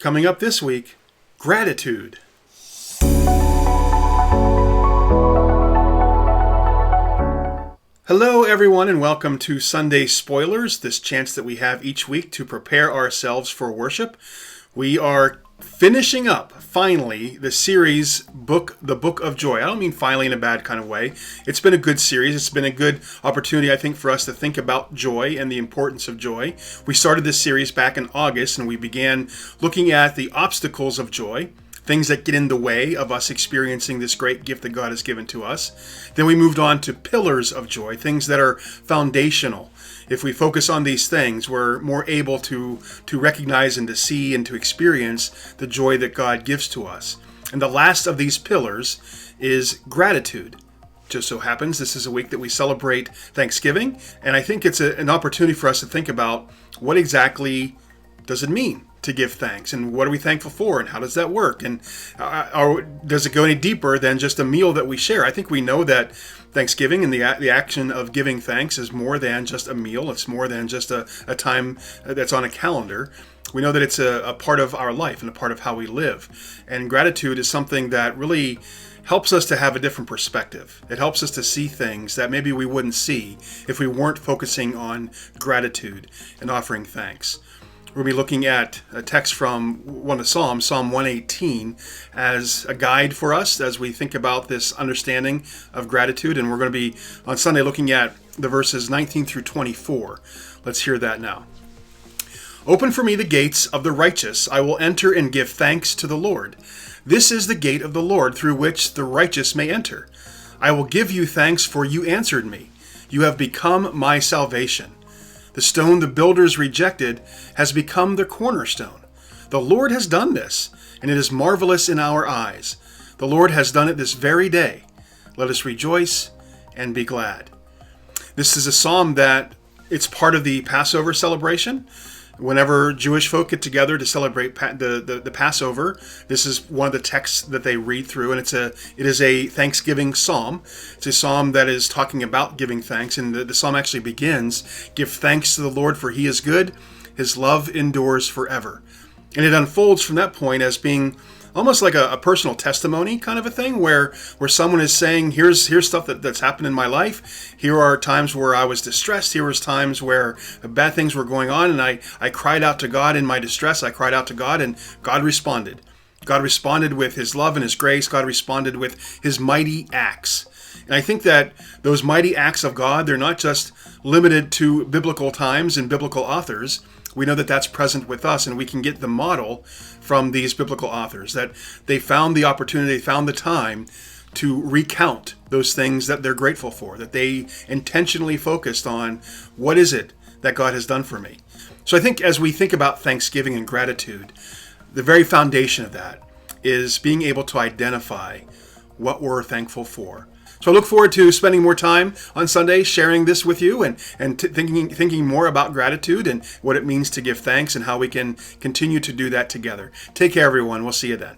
Coming up this week, gratitude. Hello everyone and welcome to Sunday Spoilers, this chance that we have each week to prepare ourselves for worship. We are finishing up, finally, the series, The Book of Joy. I don't mean finally in a bad kind of way. It's been a good series. It's been a good opportunity, I think, for us to think about joy and the importance of joy. We started this series back in August, and we began looking at the obstacles of joy, things that get in the way of us experiencing this great gift that God has given to us. Then we moved on to pillars of joy, things that are foundational. If we focus on these things, we're more able to recognize and to see and to experience the joy that God gives to us. And the last of these pillars is gratitude. Just so happens this is a week that we celebrate Thanksgiving, and I think it's an opportunity for us to think about what exactly does it mean to give thanks, and what are we thankful for, and how does that work, and does it go any deeper than just a meal that we share? I think we know that Thanksgiving and the action of giving thanks is more than just a meal. It's more than just a time that's on a calendar. We know that it's a part of our life and a part of how we live, and gratitude is something that really helps us to have a different perspective. It helps us to see things that maybe we wouldn't see if we weren't focusing on gratitude and offering thanks. We'll be looking at a text from one of the Psalms, Psalm 118, as a guide for us as we think about this understanding of gratitude. And we're going to be on Sunday looking at the verses 19 through 24. Let's hear that now. Open for me the gates of the righteous. I will enter and give thanks to the Lord. This is the gate of the Lord through which the righteous may enter. I will give you thanks, for you answered me. You have become my salvation. The stone the builders rejected has become the cornerstone. The Lord has done this, and it is marvelous in our eyes. The Lord has done it this very day. Let us rejoice and be glad. This is a psalm that it's part of the Passover celebration. Whenever Jewish folk get together to celebrate the Passover, this is one of the texts that they read through, and it is a Thanksgiving psalm. It's a psalm that is talking about giving thanks, and the psalm actually begins, "Give thanks to the Lord, for he is good, his love endures forever." And it unfolds from that point as being almost like a personal testimony kind of a thing, where someone is saying, here's stuff that's happened in my life. Here are times where I was distressed. Here was times where bad things were going on, and I cried out to God in my distress. I cried out to God, and God responded. God responded with his love and his grace. God responded with his mighty acts. And I think that those mighty acts of God, they're not just limited to biblical times and biblical authors. We know that that's present with us, and we can get the model from these biblical authors, that they found the opportunity, they found the time to recount those things that they're grateful for, that they intentionally focused on, what is it that God has done for me? So I think as we think about Thanksgiving and gratitude, the very foundation of that is being able to identify what we're thankful for. So I look forward to spending more time on Sunday sharing this with you and thinking more about gratitude and what it means to give thanks and how we can continue to do that together. Take care, everyone. We'll see you then.